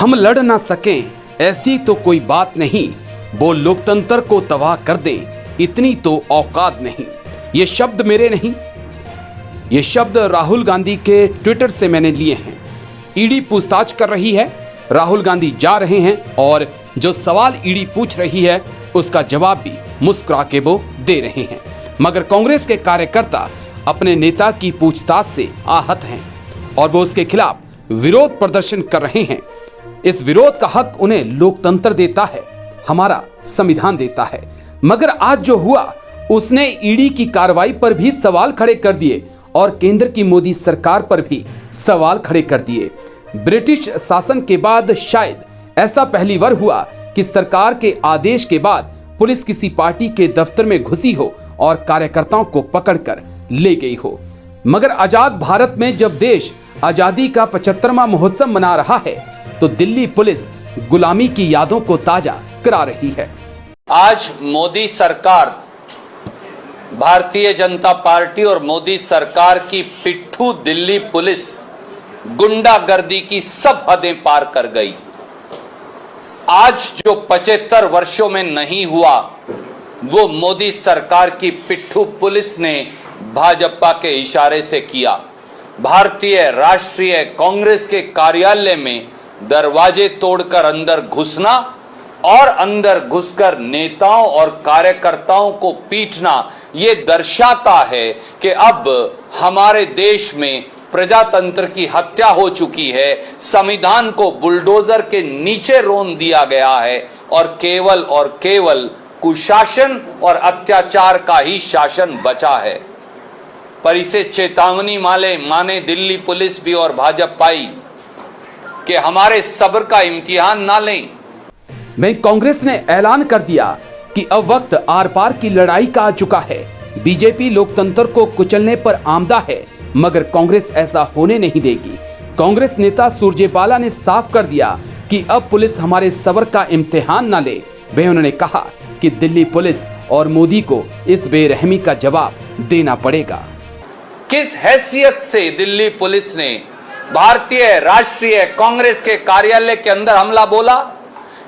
हम लड़ ना सकें ऐसी तो कोई बात नहीं, वो लोकतंत्र को तबाह कर दें इतनी तो औकात नहीं। ये शब्द मेरे नहीं, ये शब्द राहुल गांधी के ट्विटर से मैंने लिए हैं। ईडी पूछताछ कर रही है, राहुल गांधी जा रहे हैं और जो सवाल ईडी पूछ रही है उसका जवाब भी मुस्कुरा के वो दे रहे हैं। मगर कांग्रेस के कार्यकर्ता अपने नेता की पूछताछ से आहत हैं और वो उसके खिलाफ विरोध प्रदर्शन कर रहे हैं। इस विरोध का हक उन्हें लोकतंत्र देता है, हमारा संविधान देता है। मगर आज जो हुआ उसने ईडी की कार्रवाई पर भी सवाल खड़े कर दिए और केंद्र की मोदी सरकार पर भी सवाल खड़े कर दिए। ब्रिटिश शासन के बाद शायद ऐसा पहली बार हुआ कि सरकार के आदेश के बाद पुलिस किसी पार्टी के दफ्तर में घुसी हो और कार्यकर्ताओं को पकड़कर ले गई हो। मगर आजाद भारत में जब देश आजादी का 75वां महोत्सव मना रहा है तो दिल्ली पुलिस गुलामी की यादों को ताजा करा रही है। आज मोदी सरकार, भारतीय जनता पार्टी और मोदी सरकार की पिट्ठू दिल्ली पुलिस गुंडागर्दी की सब हदें पार कर गई। आज जो 75 वर्षों में नहीं हुआ वो मोदी सरकार की पिट्ठू पुलिस ने भाजपा के इशारे से किया। भारतीय राष्ट्रीय कांग्रेस के कार्यालय में दरवाजे तोड़कर अंदर घुसना और अंदर घुसकर नेताओं और कार्यकर्ताओं को पीटना ये दर्शाता है कि अब हमारे देश में प्रजातंत्र की हत्या हो चुकी है, संविधान को बुलडोजर के नीचे रोन दिया गया है और केवल कुशासन और अत्याचार का ही शासन बचा है। पर इसे चेतावनी माने दिल्ली पुलिस भी और भाजपाई कि हमारे सब्र का इम्तिहान ना लें। वहीं कांग्रेस ने ऐलान कर दिया कि अब वक्त आर पार की लड़ाई का आ चुका है। बीजेपी लोकतंत्र को कुचलने पर आमदा है मगर कांग्रेस ऐसा होने नहीं देगी। कांग्रेस नेता सुरजेवाला ने साफ कर दिया कि अब पुलिस हमारे सब्र का इम्तिहान ना ले। वे उन्होंने कहा कि दिल्ली पुलिस और मोदी को इस बेरहमी का जवाब देना पड़ेगा। किस हैसियत से दिल्ली पुलिस ने भारतीय राष्ट्रीय कांग्रेस के कार्यालय के अंदर हमला बोला?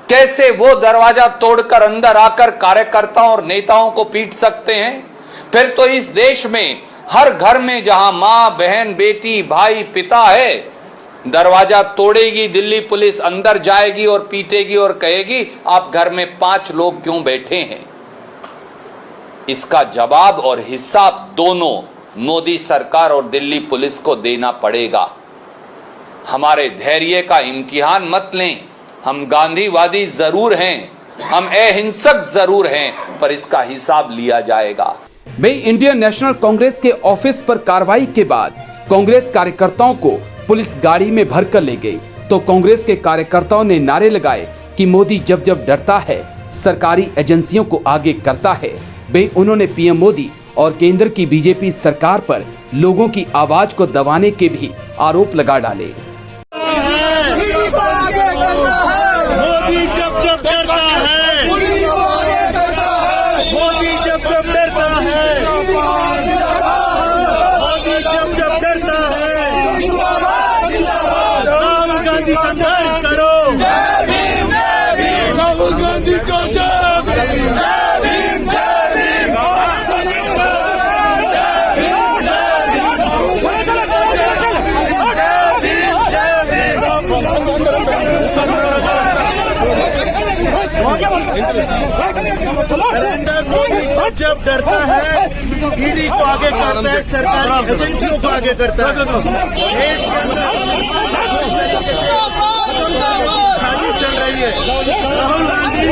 कैसे वो दरवाजा तोड़कर अंदर आकर कार्यकर्ताओं और नेताओं को पीट सकते हैं? फिर तो इस देश में हर घर में जहां मां, बहन, बेटी, भाई, पिता है, दरवाजा तोड़ेगी दिल्ली पुलिस, अंदर जाएगी और पीटेगी और कहेगी आप घर में 5 लोग क्यों बैठे हैं? इसका जवाब और हिसाब दोनों मोदी सरकार और दिल्ली पुलिस को देना पड़ेगा। हमारे धैर्य का इम्तिहान मत लें। हम गांधीवादी जरूर हैं, हम अहिंसक जरूर हैं, पर इसका हिसाब लिया जाएगा। वे इंडियन नेशनल कांग्रेस के ऑफिस पर कार्रवाई के बाद कांग्रेस कार्यकर्ताओं को पुलिस गाड़ी में भरकर ले गई तो कांग्रेस के कार्यकर्ताओं ने नारे लगाए कि मोदी जब जब डरता है सरकारी एजेंसियों को आगे करता है। वे उन्होंने पीएम मोदी और केंद्र की बीजेपी सरकार पर लोगों की आवाज को दबाने के भी आरोप लगा डाले। मोदी जब जब डरता है, मोदी जब जब डरता है, मोदी जब जब डरता है, राहुल गांधी संघर्ष करो, राहुल गांधी को नरेंद्र मोदी जब डरता है ईडी को आगे करता है, सरकारी एजेंसियों को आगे करता है। साजिश चल रही है। राहुल गांधी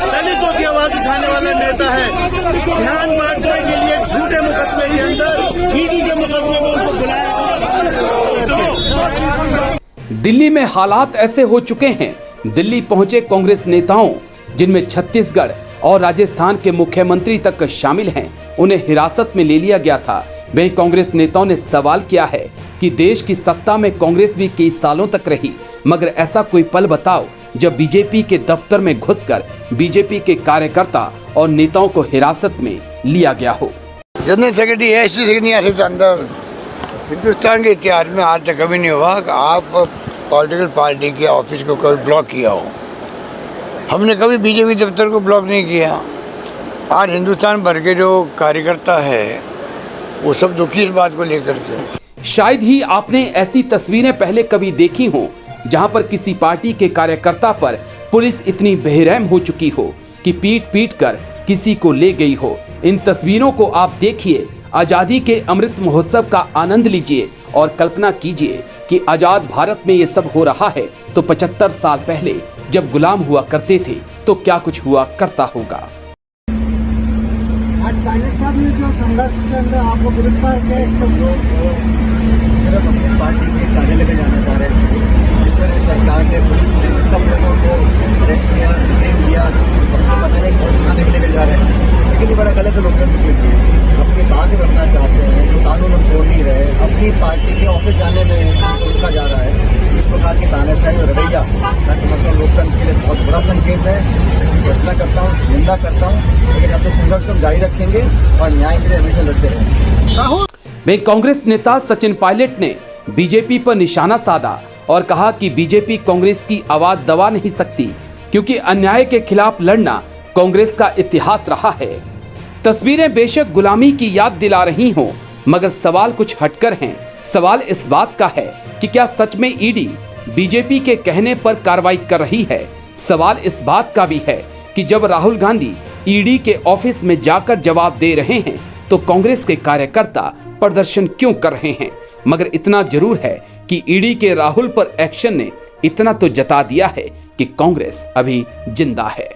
दलितों की आवाज उठाने वाला नेता है। ध्यान बांटने के लिए झूठे मुकदमे के अंदर ईडी के मुकदमे में उनको बुलाया। दिल्ली में हालात ऐसे हो चुके हैं, दिल्ली पहुंचे कांग्रेस नेताओं जिनमें छत्तीसगढ़ और राजस्थान के मुख्यमंत्री तक शामिल हैं, उन्हें हिरासत में ले लिया गया था। वहीं कांग्रेस नेताओं ने सवाल किया है कि देश की सत्ता में कांग्रेस भी कई सालों तक रही, मगर ऐसा कोई पल बताओ जब बीजेपी के दफ्तर में घुसकर बीजेपी के कार्यकर्ता और नेताओं को हिरासत में लिया गया हो। जनरल सेक्रेटरी है, एससी सेक्रेटरी नहीं आ सकता अंदर। हिंदुस्तान के इतिहास में आज तक कभी नहीं हुआ कि आप पॉलिटिकल पार्टी के ऑफिस को कभी ब्लॉक किया हो। हमने कभी बीजेपी दफ्तर को ब्लॉक नहीं किया। आज हिंदुस्तान भर के जो कार्यकर्ता है वो सब दुखी इस बात को लेकर के। शायद ही आपने ऐसी तस्वीरें पहले कभी देखी हो जहां पर किसी पार्टी के कार्यकर्ता पर पुलिस इतनी बेरहम हो चुकी हो कि पीट पीट कर किसी को ले गई हो। इन तस्वीरों को आप देखिए, आज़ादी के अमृत महोत्सव का आनंद लीजिए और कल्पना कीजिए कि आज़ाद भारत में ये सब हो रहा है तो 75 साल पहले जब गुलाम हुआ करते थे तो क्या कुछ हुआ करता होगा। आज पायलट साहब ने जो संघर्ष के अंदर आपको गिरफ्तार किया, इसको सिर्फ अपनी पार्टी के कार्यालय में जाना चाह रहे थे। जिस तरह सरकार ने, पुलिस ने सब लोगों को अरेस्ट किया, डिटेन किया, पता नहीं बहुत खाने के लिए जा रहे हैं, लेकिन ये बड़ा गलत है। लोकतंत्र के लिए अपनी बात रखना चाहते हैं तो कानून हम तोड़ नहीं रहे। अपनी पार्टी के ऑफिस जाने में रोका जा रहा है। इस प्रकार की तानाशाही और रवैया मैं समझता हूँ लोकतंत्र के लिए बहुत बड़ा संकेत है। इसकी घोषणा करता हूँ, निंदा करता हूँ, लेकिन अपने संघर्ष को जारी रखेंगे और न्याय के लिए हमेशा लड़ते रहेंगे। राहुल वहीं कांग्रेस नेता सचिन पायलट ने बीजेपी पर निशाना साधा और कहा कि बीजेपी कांग्रेस की आवाज दबा नहीं सकती क्योंकि अन्याय के खिलाफ लड़ना कांग्रेस का इतिहास रहा है। तस्वीरें बेशक गुलामी की याद दिला रही हों, मगर सवाल कुछ हटकर हैं। सवाल इस बात का है कि क्या सच में ईडी बीजेपी के कहने पर कार्रवाई कर रही है। सवाल इस बात का भी है कि जब राहुल गांधी ईडी के ऑफिस में जाकर जवाब दे रहे हैं तो कांग्रेस के कार्यकर्ता प्रदर्शन क्यों कर रहे हैं। मगर इतना जरूर है कि ईडी के राहुल पर एक्शन ने इतना तो जता दिया है कि कांग्रेस अभी जिंदा है।